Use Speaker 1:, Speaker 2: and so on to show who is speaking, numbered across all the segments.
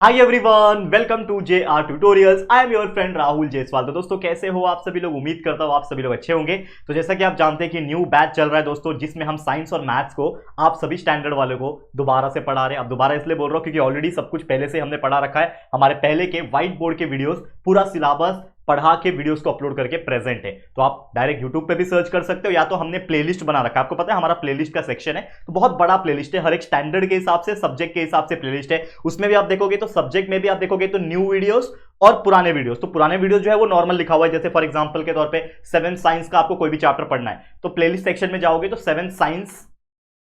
Speaker 1: Hi everyone, welcome to JR tutorials. I am your friend Rahul Jaiswal. तो दोस्तों कैसे हो आप सभी लोग? उम्मीद करता हूँ आप सभी लोग अच्छे होंगे। तो जैसा कि आप जानते हैं कि न्यू बैच चल रहा है दोस्तों, जिसमें हम साइंस और मैथ्स को आप सभी स्टैंडर्ड वालों को दोबारा से पढ़ा रहे हैं। अब दोबारा इसलिए बोल रहा हूँ क्योंकि ऑलरेडी सब कुछ पहले से हमने पढ़ा रखा है। हमारे पहले के व्हाइट बोर्ड के वीडियोस, पूरा सिलेबस पढ़ा के वीडियोस को अपलोड करके प्रेजेंट है। तो आप डायरेक्ट यूट्यूब पे भी सर्च कर सकते हो, या तो हमने प्लेलिस्ट बना रखा है। आपको पता है हमारा प्लेलिस्ट का सेक्शन है, तो बहुत बड़ा प्लेलिस्ट है। हर एक स्टैंडर्ड के हिसाब से, सब्जेक्ट के हिसाब से प्लेलिस्ट है। उसमें भी आप देखोगे तो सब्जेक्ट में भी आप देखोगे तो न्यू वीडियोस और पुराने वीडियोस। तो पुराने वीडियोस जो है वो नॉर्मल लिखा हुआ है, जैसे फॉर एग्जांपल के तौर पे 7 साइंस का आपको कोई भी चैप्टर पढ़ना है तो प्लेलिस्ट सेक्शन में जाओगे तो 7 साइंस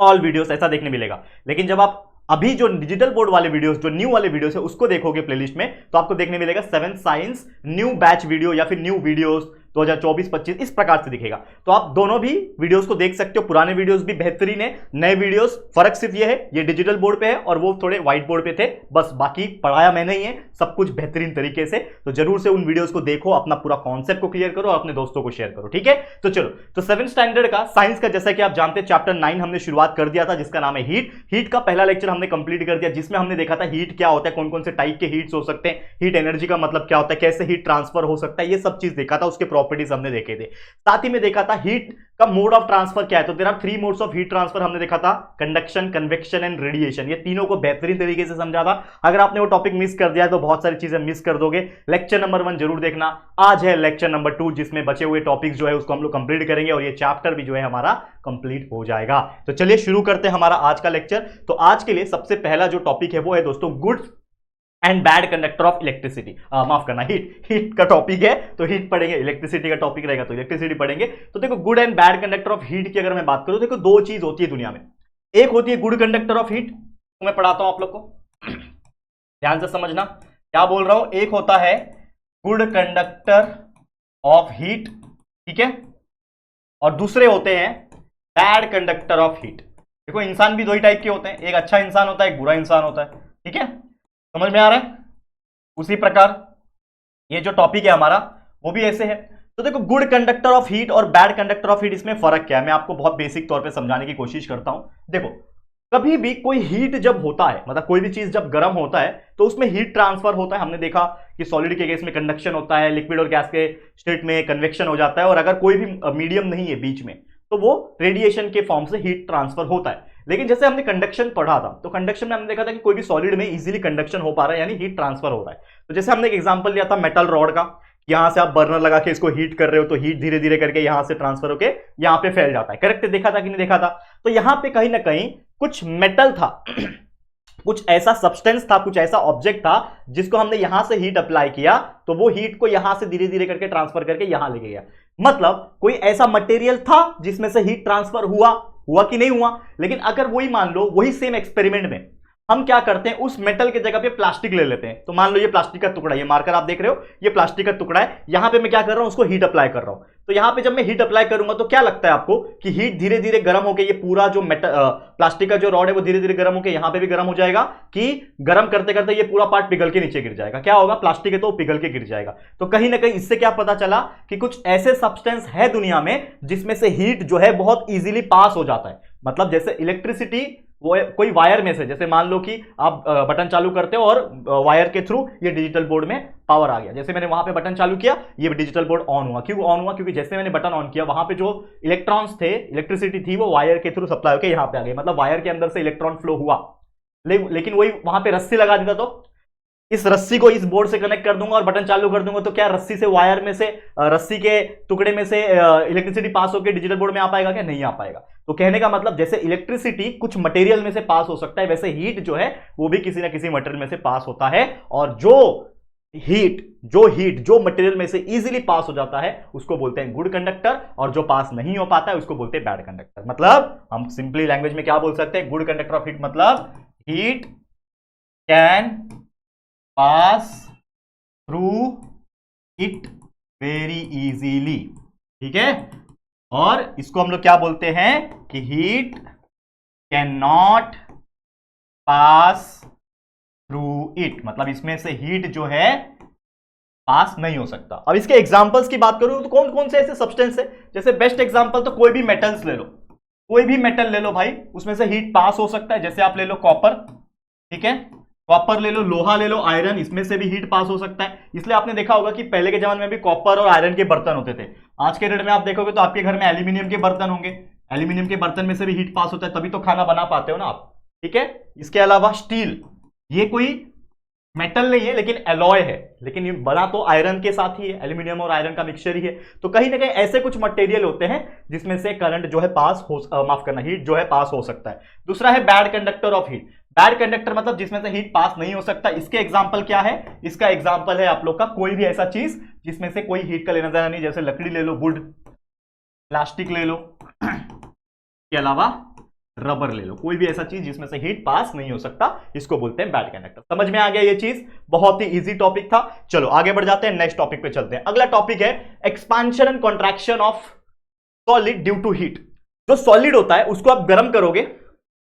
Speaker 1: ऑल वीडियोस ऐसा देखने मिलेगा। लेकिन जब आप अभी जो डिजिटल बोर्ड वाले वीडियोस, जो न्यू वाले वीडियोस है, उसको देखोगे प्लेलिस्ट में, तो आपको देखने मिलेगा 7 साइंस न्यू बैच वीडियो या फिर न्यू वीडियोस 2024-25 इस प्रकार से दिखेगा। तो आप दोनों भी वीडियोस को देख सकते हो। पुराने वीडियोस भी बेहतरीन है, नए वीडियोस फर्क सिर्फ ये है, ये डिजिटल बोर्ड पे है और वो थोड़े व्हाइट बोर्ड पे थे, बस बाकी पढ़ाया मैंने ही है सब कुछ बेहतरीन तरीके से। तो जरूर से उन वीडियोस को देखो, अपना पूरा कॉन्सेप्ट को क्लियर करो और अपने दोस्तों को शेयर करो, ठीक है। तो चलो, तो 7 स्टैंडर्ड का साइंस का, जैसा कि आप जानते हैं, चैप्टर 9 हमने शुरुआत कर दिया था, जिसका नाम है हीट। हीट का पहला लेक्चर हमने कंप्लीट कर दिया, जिसमें हमने देखा था हीट क्या होता है, कौन कौन से टाइप के हीट्स हो सकते हैं, हीट एनर्जी का मतलब क्या होता है, कैसे हीट ट्रांसफर हो सकता है, ये सब चीज देखा था। उसके प्रॉपर्टीज हमने देखे थे। साथ ही में देखा था हीट का मोड ऑफ ट्रांसफर क्या है। तो there are 3 modes of heat transfer हमने देखा था, कंडक्शन, कन्वेक्शन एंड रेडिएशन। ये तीनों को बेहतरीन तरीके से समझा था। अगर आपने वो टॉपिक मिस कर दिया है तो बहुत सारी चीजें मिस कर दोगे। लेक्चर नंबर 1 जरूर देखना। आज है लेक्चर नंबर 2, जिसमें बचे हुए टॉपिक्स जो है उसको हम लोग कंप्लीट करेंगे और ये चैप्टर भी जो है हमारा कंप्लीट हो जाएगा। तो चलिए शुरू करते हैं हमारा आज का लेक्चर। तो आज के लिए सबसे पहला जो टॉपिक है वो है दोस्तों good and bad conductor of electricity. माफ करना, हीट। हीट का टॉपिक है तो हीट पढ़ेंगे, इलेक्ट्रिसिटी का टॉपिक रहेगा तो इलेक्ट्रिसिटी पढ़ेंगे। तो देखो, good and bad conductor of heat की अगर मैं बात करूं, देखो दो चीज होती है दुनिया में। एक होती है गुड कंडक्टर ऑफ हीट, तो मैं पढ़ाता हूं आप लोग को, ध्यान से समझना क्या बोल रहा हूं। एक होता है गुड कंडक्टर ऑफ हीट, ठीक है, और दूसरे होते हैं बैड कंडक्टर ऑफ हीट। देखो, इंसान भी दो ही टाइप के होते हैं, एक अच्छा इंसान होता है, एक बुरा इंसान होता है, ठीक है, समझ में आ रहा है। उसी प्रकार ये जो टॉपिक है हमारा वो भी ऐसे है। तो देखो, गुड कंडक्टर ऑफ हीट और बैड कंडक्टर ऑफ हीट, इसमें फर्क क्या है, मैं आपको बहुत बेसिक तौर पे समझाने की कोशिश करता हूं। देखो, कभी भी कोई हीट जब होता है, मतलब कोई भी चीज जब गर्म होता है तो उसमें हीट ट्रांसफर होता है। हमने देखा कि सॉलिड के केस में कंडक्शन होता है, लिक्विड और गैस के स्टेट में कन्वेक्शन हो जाता है, और अगर कोई भी मीडियम नहीं है बीच में तो वो रेडिएशन के फॉर्म से हीट ट्रांसफर होता है। लेकिन जैसे हमने कंडक्शन पढ़ा था, तो कंडक्शन में हमने देखा था कि कोई भी सॉलिड में इजीली कंडक्शन हो पा रहा है, यानी हीट ट्रांसफर हो रहा है। तो जैसे हमने एक एग्जांपल लिया था मेटल रॉड का, यहां से आप बर्नर लगा के इसको हीट कर रहे हो तो हीट धीरे धीरे करके यहां से ट्रांसफर होकर यहां पे फैल जाता है। करेक्ट, देखा था कि नहीं देखा था? तो यहां पे कहीं ना कहीं कुछ मेटल था कुछ ऐसा सब्सटेंस था, कुछ ऐसा ऑब्जेक्ट था जिसको हमने यहां से हीट अप्लाई किया, तो वो हीट को यहां से धीरे धीरे करके ट्रांसफर करके यहां लेके गया। मतलब कोई ऐसा मटेरियल था जिसमें से हीट ट्रांसफर हुआ कि नहीं हुआ। लेकिन अगर वही मान लो, वही सेम एक्सपेरिमेंट में हम क्या करते हैं, उस मेटल के जगह पे प्लास्टिक ले लेते हैं। तो मान लो ये प्लास्टिक का टुकड़ा, ये मार्कर आप देख रहे हो, ये प्लास्टिक का टुकड़ा है। यहां पे मैं क्या कर रहा हूं, उसको हीट अप्लाई कर रहा हूं। तो यहां पे जब मैं हीट अप्लाई करूंगा तो क्या लगता है आपको कि हीट धीरे धीरे गर्म होकर ये पूरा जो मेटल प्लास्टिक का जो रॉड है वो धीरे धीरे गर्म होकर यहां पे भी गर्म हो जाएगा, कि गर्म करते करते ये पूरा पार्ट पिघल के नीचे गिर जाएगा। क्या होगा, प्लास्टिक है तो पिघल के गिर जाएगा। तो कहीं ना कहीं इससे क्या पता चला कि कुछ ऐसे सब्सटेंस है दुनिया में जिसमें से हीट जो है बहुत इजीली पास हो जाता है। मतलब जैसे इलेक्ट्रिसिटी, वो कोई वायर में से, जैसे मान लो कि आप बटन चालू करते हो और वायर के थ्रू ये डिजिटल बोर्ड में पावर आ गया। जैसे मैंने वहां पे बटन चालू किया, ये डिजिटल बोर्ड ऑन हुआ। क्यों ऑन हुआ? क्योंकि जैसे मैंने बटन ऑन किया, वहां पे जो इलेक्ट्रॉन्स थे, इलेक्ट्रिसिटी थी, वो वायर के थ्रू सप्लाई होकर यहां पे आ गई। मतलब वायर के अंदर से इलेक्ट्रॉन फ्लो हुआ। लेकिन वही वहां पे रस्सी लगा देता तो इस रस्सी को इस बोर्ड से कनेक्ट कर दूंगा और बटन चालू कर दूंगा, तो क्या रस्सी से, वायर में से, रस्सी के टुकड़े में से इलेक्ट्रिसिटी पास होकर डिजिटल बोर्ड में आ पाएगा क्या? नहीं आ पाएगा। तो कहने का मतलब, जैसे इलेक्ट्रिसिटी कुछ मटेरियल में से पास हो सकता है, वैसे हीट जो है वो भी किसी ना किसी मटेरियल में से पास होता है। और जो मटेरियल में से इजीली पास हो जाता है उसको बोलते हैं गुड कंडक्टर, और जो पास नहीं हो पाता है उसको बोलते हैं बैड कंडक्टर। मतलब हम सिंपली लैंग्वेज में क्या बोल सकते हैं, गुड कंडक्टर ऑफ हीट मतलब heat can pass through it very easily, ठीक है। और इसको हम लोग क्या बोलते हैं कि heat can not pass through it, मतलब इसमें से हीट जो है पास नहीं हो सकता। अब इसके एग्जांपल्स की बात करूं तो कौन कौन से ऐसे सब्सटेंस है, जैसे बेस्ट एग्जांपल तो कोई भी मेटल्स ले लो, कोई भी मेटल ले लो भाई, उसमें से हीट पास हो सकता है। जैसे आप ले लो कॉपर, ठीक है, कॉपर ले लो, लोहा ले लो, आयरन, इसमें से भी हीट पास हो सकता है। इसलिए आपने देखा होगा कि पहले के जमाने में भी कॉपर और आयरन के बर्तन होते थे। आज के डेट में आप देखोगे तो आपके घर में एल्यूमिनियम के बर्तन होंगे, एल्यूमिनियम के बर्तन में से भी हीट पास होता है, तभी तो खाना बना पाते हो ना आप, ठीक है। इसके अलावा स्टील, ये कोई मेटल नहीं है लेकिन एलॉय है, लेकिन ये बना तो आयरन के साथ ही है, एल्यूमिनियम और आयरन का मिक्सचर ही है। तो कहीं ना कहीं ऐसे कुछ मटेरियल होते हैं जिसमें से करंट जो है पास हो, माफ करना, हीट जो है पास हो सकता है। दूसरा है bad conductor of heat. Bad conductor मतलब जिसमें से हीट पास नहीं हो सकता। इसके एग्जांपल क्या है? इसका एग्जांपल है आप लोग का कोई भी ऐसा चीज जिसमें से कोई हीट का लेना देना नहीं, जैसे लकड़ी ले लो, वुड, प्लास्टिक ले लो, के अलावा रबर ले लो, कोई भी ऐसा चीज जिसमें से हीट पास नहीं हो सकता, इसको बोलते हैं बैड कंडक्टर। समझ में आ गया ये चीज? बहुत ही इजी टॉपिक था। चलो आगे बढ़ जाते हैं, नेक्स्ट टॉपिक पे चलते हैं। अगला टॉपिक है expansion and contraction of solid due to heat. जो सॉलिड होता है उसको आप गर्म करोगे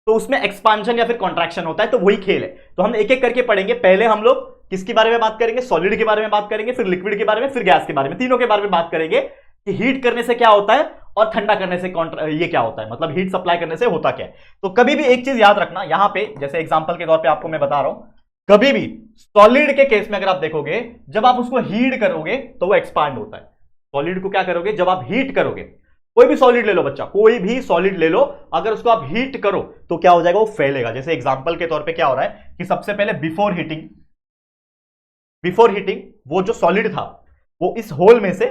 Speaker 1: तो उसमें एक्सपांशन या फिर कॉन्ट्रैक्शन होता है, तो वही खेल है। तो हम एक एक करके पढ़ेंगे। पहले हम लोग किसके बारे में बात करेंगे? सॉलिड के बारे में बात करेंगे, फिर लिक्विड के बारे में, फिर गैस के बारे में, तीनों के बारे में बात करेंगे कि हीट करने से क्या होता है और ठंडा करने से ये क्या होता है, मतलब हीट सप्लाई करने से होता क्या है। तो कभी भी एक चीज याद रखना, यहां पे जैसे एग्जांपल के तौर पे आपको मैं बता रहा हूं, कभी भी सॉलिड के केस में अगर आप देखोगे, जब आप उसको हीट करोगे तो वो एक्सपांड होता है। सॉलिड को क्या करोगे? जब आप हीट करोगे, कोई भी सॉलिड ले लो बच्चा, कोई भी सॉलिड ले लो, अगर उसको आप हीट करो तो क्या हो जाएगा? वो फैलेगा। जैसे एग्जांपल के तौर पे क्या हो रहा है कि सबसे पहले बिफोर हीटिंग वो जो सॉलिड था वो इस होल में से,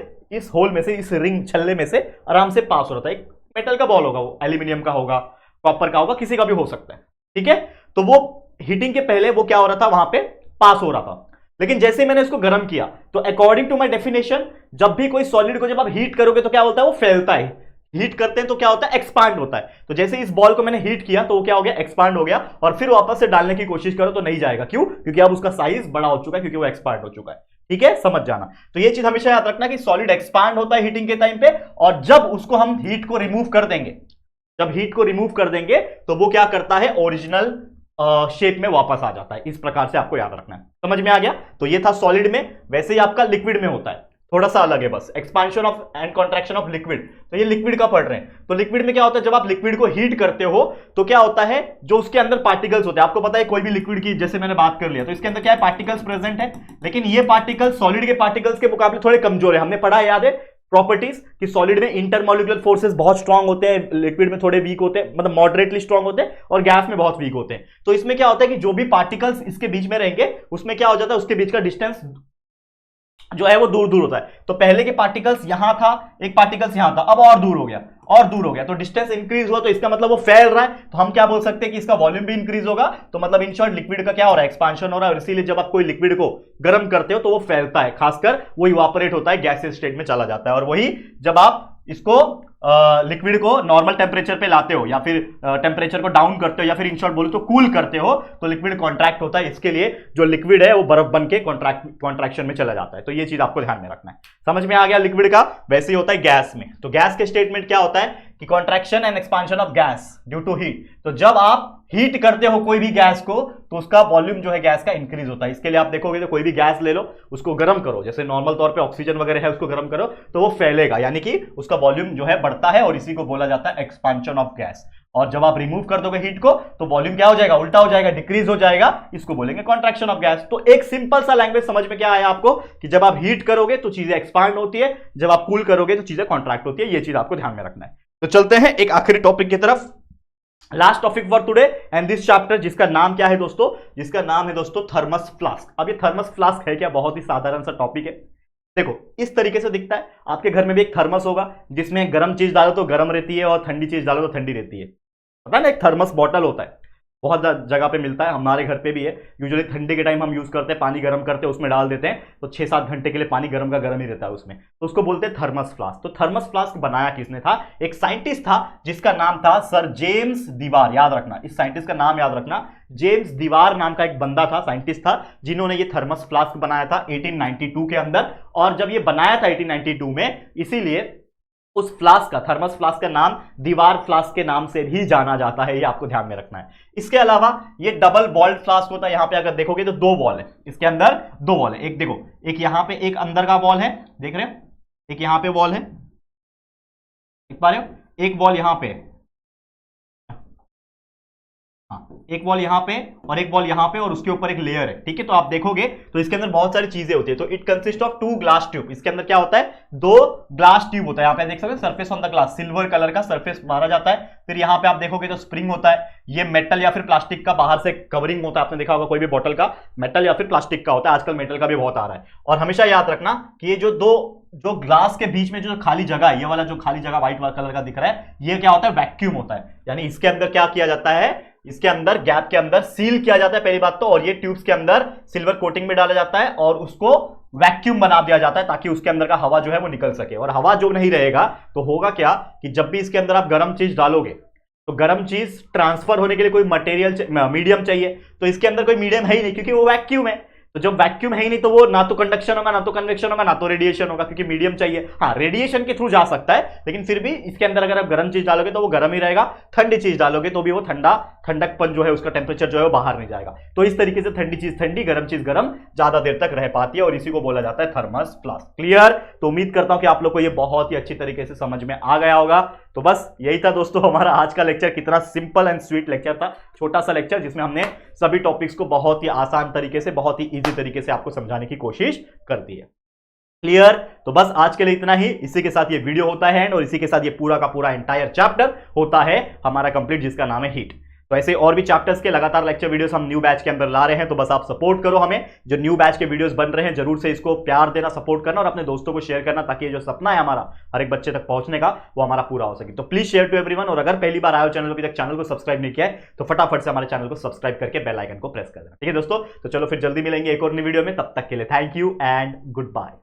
Speaker 1: इस रिंग छल्ले में से आराम से पास हो रहा था। एक मेटल का बॉल होगा, वो एल्यूमिनियम का होगा, कॉपर का होगा, किसी का भी हो सकता है, ठीक है। तो वो हीटिंग के पहले वो क्या हो रहा था? वहां पे पास हो रहा था। लेकिन जैसे ही मैंने इसको गर्म किया तो अकॉर्डिंग टू माय डेफिनेशन, जब भी कोई सॉलिड को जब आप हीट करोगे तो क्या होता है? वो फैलता है। हीट करते हैं तो क्या होता है? एक्सपांड होता है। तो जैसे इस बॉल को मैंने हीट किया तो वो क्या हो गया? एक्सपांड हो गया। और फिर वापस से डालने की कोशिश करो तो नहीं जाएगा। क्यों? क्योंकि अब उसका साइज बड़ा हो चुका है, क्योंकि वो एक्सपांड हो चुका है, ठीक है। समझ जाना। तो ये चीज हमेशा याद रखना कि सॉलिड एक्सपांड होता है हीटिंग के टाइम पे, और जब उसको हम हीट को रिमूव कर देंगे, तो वो क्या करता है? ओरिजिनल शेप में वापस आ जाता है। इस प्रकार से आपको याद रखना है। समझ में आ गया? तो ये था सॉलिड में। वैसे ही आपका लिक्विड में होता है, थोड़ा सा अलग है बस, expansion of and contraction of liquid. तो ये लिक्विड का पढ़ रहे हैं। तो लिक्विड में क्या होता है? जब आप लिक्विड को हीट करते हो तो क्या होता है? जो उसके अंदर पार्टिकल्स होते हैं, आपको पता है कोई भी लिक्विड की, जैसे मैंने बात कर लिया, तो इसके अंदर क्या है? पार्टिकल्स प्रेजेंट है। लेकिन ये पार्टिकल्स सॉलिड के पार्टिकल्स के मुकाबले थोड़े कमजोर है। हमने पढ़ा, याद है प्रॉपर्टीज, कि सॉलिड में इंटरमॉलिक्यूलर फोर्सेस बहुत स्ट्रांग होते हैं, लिक्विड में थोड़े वीक होते हैं, मतलब मॉडरेटली स्ट्रांग होते हैं, और गैस में बहुत वीक होते हैं। तो इसमें क्या होता है कि जो भी पार्टिकल्स इसके बीच में रहेंगे उसमें क्या हो जाता है? उसके बीच का डिस्टेंस जो है वो दूर दूर होता है। तो पहले के पार्टिकल्स यहां था, एक पार्टिकल्स यहां था, अब और दूर हो गया, तो डिस्टेंस इंक्रीज हुआ, तो इसका मतलब वो फैल रहा है। तो हम क्या बोल सकते हैं कि इसका वॉल्यूम भी इंक्रीज होगा। तो मतलब इन शॉर्ट लिक्विड का क्या हो रहा है? एक्सपांशन हो रहा है। और इसीलिए जब आप कोई लिक्विड को गर्म करते हो तो वो फैलता है, खासकर वो इवापोरेट होता है, गैसियस स्टेट में चला जाता है। और वही जब आप इसको लिक्विड को नॉर्मल टेम्परेचर पे लाते हो, या फिर टेम्परेचर को डाउन करते हो, या फिर इन शॉर्ट बोलो तो कूल करते हो, तो लिक्विड कॉन्ट्रैक्ट होता है। इसके लिए जो लिक्विड है वो बर्फ बन के कॉन्ट्रैक्शन में चला जाता है। तो ये चीज आपको ध्यान में रखना है। समझ में आ गया लिक्विड का? वैसे ही होता है गैस में। तो गैस के स्टेटमेंट क्या होता है कि contraction and expansion of gas due to heat. तो जब आप हीट करते हो कोई भी गैस को तो उसका वॉल्यूम जो है गैस का इंक्रीज होता है। इसके लिए आप देखोगे तो कोई भी गैस ले लो, उसको गर्म करो, जैसे नॉर्मल तौर पे ऑक्सीजन वगैरह है, उसको गर्म करो तो वो फैलेगा, यानी कि उसका वॉल्यूम जो है बढ़ता है, और इसी को बोला जाता है एक्सपांशन ऑफ गैस। और जब आप रिमूव कर दोगे हीट को तो वॉल्यूम क्या हो जाएगा? उल्टा हो जाएगा, डिक्रीज हो जाएगा। इसको बोलेंगे कॉन्ट्रैक्शन ऑफ गैस। तो एक सिंपल सा लैंग्वेज समझ में क्या आया आपको कि जब आप हीट करोगे तो चीजें एक्सपांड होती है, जब आप कूल करोगे तो चीजें कॉन्ट्रैक्ट होती है। ये चीज आपको ध्यान में रखना है। तो चलते हैं एक आखिरी टॉपिक की तरफ, last topic for today and this chapter, जिसका नाम क्या है दोस्तों? जिसका नाम है दोस्तों थर्मस फ्लास्क। अब ये थर्मस फ्लास्क है क्या? बहुत ही साधारण सा टॉपिक है। देखो इस तरीके से दिखता है। आपके घर में भी एक थर्मस होगा जिसमें गर्म चीज डालो तो गर्म रहती है, और ठंडी चीज डालो तो ठंडी रहती है। पता है ना, एक थर्मस बॉटल होता है, बहुत जगह पे मिलता है, हमारे घर पे भी है। यूजुअली ठंडी के टाइम हम यूज करते हैं, पानी गर्म करते हैं, उसमें डाल देते हैं, तो 6-7 घंटे के लिए पानी गर्म का गर्म ही रहता है उसमें। तो उसको बोलते हैं थर्मस फ्लास्क। तो थर्मस फ्लास्क बनाया किसने था? एक साइंटिस्ट था जिसका नाम था सर जेम्स दीवार। याद रखना, इस साइंटिस्ट का नाम याद रखना, जेम्स दीवार नाम का एक बंदा था, साइंटिस्ट था, जिन्होंने ये थर्मस फ्लास्क बनाया था 1892 के अंदर। और जब ये बनाया था 1892 में, इसीलिए उस फ्लास्क का, थर्मस फ्लास्क का नाम दीवार फ्लास्क के नाम से भी जाना जाता है। ये आपको ध्यान में रखना है। इसके अलावा ये डबल वॉल्ड फ्लास्क होता है। यहां पे अगर देखोगे तो 2 वॉल है, इसके अंदर 2 वॉल है। एक देखो, एक यहां पे एक अंदर का वॉल है, देख रहे हो, एक यहां पे वॉल है, देख पा रहे हो, एक वॉल यहां पे है, हाँ, एक वॉल यहाँ पे और एक वॉल यहाँ पे और उसके ऊपर एक लेयर है, ठीक है। तो आप देखोगे तो इसके अंदर बहुत सारी चीजें होती है। तो it consist of 2 glass tube. इसके अंदर क्या होता है, 2 ग्लास ट्यूब होता है। यहाँ पे देख सकते हैं surface on the glass, silver colour का सरफेस मारा जाता है। फिर यहाँ पे आप देखोगे तो स्प्रिंग होता है, ये मेटल या फिर प्लास्टिक का बाहर से कवरिंग होता है। आपने देखा होगा कोई भी बॉटल का मेटल या फिर प्लास्टिक का होता है, आजकल मेटल का भी बहुत आ रहा है। और हमेशा याद रखना कि ये जो ग्लास के बीच में जो खाली जगह है, ये वाला जो खाली जगह व्हाइट कलर का दिख रहा है, ये क्या होता है, वैक्यूम होता है। यानी इसके अंदर क्या किया जाता है, इसके अंदर गैप के अंदर सील किया जाता है पहली बात तो, और ये ट्यूब्स के अंदर सिल्वर कोटिंग में डाला जाता है और उसको वैक्यूम बना दिया जाता है ताकि उसके अंदर का हवा जो है वो निकल सके। और हवा जो नहीं रहेगा तो होगा क्या कि जब भी इसके अंदर आप गर्म चीज डालोगे तो गर्म चीज ट्रांसफर होने के लिए कोई मटेरियल मीडियम चाहिए। तो इसके अंदर कोई मीडियम है ही नहीं क्योंकि वो वैक्यूम है। तो जब वैक्यूम है ही नहीं तो वो ना तो कंडक्शन होगा, ना तो कन्वेक्शन होगा, ना तो रेडिएशन होगा, क्योंकि मीडियम चाहिए। हाँ, रेडिएशन के थ्रू जा सकता है लेकिन फिर भी इसके अंदर अगर आप गर्म चीज डालोगे तो वो गर्म ही रहेगा, ठंडी चीज डालोगे तो भी वो ठंडकपन जो है उसका टेम्परेचर जो है वो बाहर नहीं जाएगा। तो इस तरीके से ठंडी चीज ठंडी, गर्म चीज गर्म ज्यादा देर तक रह पाती है और इसी को बोला जाता है थर्मस फ्लास्क। क्लियर? तो उम्मीद करता हूं कि आप लोग को ये बहुत ही अच्छी तरीके से समझ में आ गया होगा। तो बस यही था दोस्तों हमारा आज का लेक्चर। कितना सिंपल एंड स्वीट लेक्चर था, छोटा सा लेक्चर जिसमें हमने सभी टॉपिक्स को बहुत ही आसान तरीके से, बहुत ही इजी तरीके से आपको समझाने की कोशिश कर दी है। क्लियर? तो बस आज के लिए इतना ही। इसी के साथ ये वीडियो होता है और इसी के साथ ये पूरा का पूरा एंटायर चैप्टर होता है हमारा कंप्लीट, जिसका नाम है हीट। तो ऐसे और भी चैप्टर्स के लगातार लेक्चर वीडियोस हम न्यू बैच के अंदर ला रहे हैं। तो बस आप सपोर्ट करो हमें, जो न्यू बैच के वीडियोस बन रहे हैं जरूर से इसको प्यार देना, सपोर्ट करना और अपने दोस्तों को शेयर करना ताकि ये जो सपना है हमारा हर एक बच्चे तक पहुंचने का वो हमारा पूरा हो सके। तो प्लीज शेयर टू एवरीवन। और अगर पहली बार आए हो चैनल, अभी तक चैनल को सब्सक्राइब नहीं किया है तो फटाफट से हमारे चैनल को सब्सक्राइब करके बेल आइकन को प्रेस कर देना, ठीक है दोस्तों। तो चलो फिर जल्दी मिलेंगे एक और नई वीडियो में, तब तक के लिए thank you and good bye.